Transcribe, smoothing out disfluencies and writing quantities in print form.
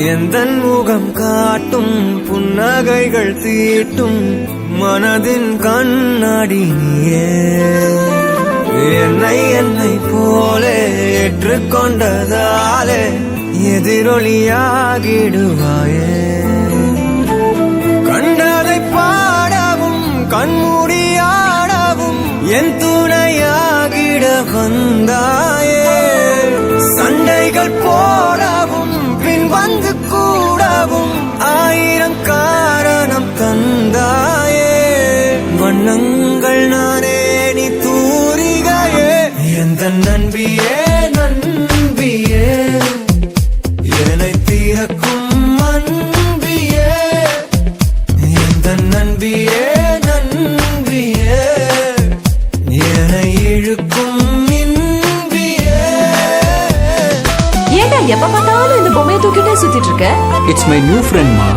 எந்தன் முகம் காட்டும் புன்னகைகள் தீட்டும் மனதின் கண்ணாடி நீயே என்னை போலே ஏற்றுக்கொண்டதாலே எதிரொலியாகிடுவாயே கண்டதை பாடவும் கண்மூடியாடவும் என் துணையாகிட வந்தாயே சண்டைகள் போடவும் பின் வந்து கூடவும் ஆயிரம் காரணம் தந்தாயே வண்ணங்கள் நானே நீ தூரிகையே எந்த நண்பியே நண்பியே என்னை தீரக்கும் அன்பியே எந்த நண்பியே நண்பியே என்னை இழுக்கும் இன்பியே ஏண்டா எப்ப பார்த்தாலும் இந்த பொம்மையை தூக்கிட்டே சுத்திட்டு இருக்க? It's my new friend, ma.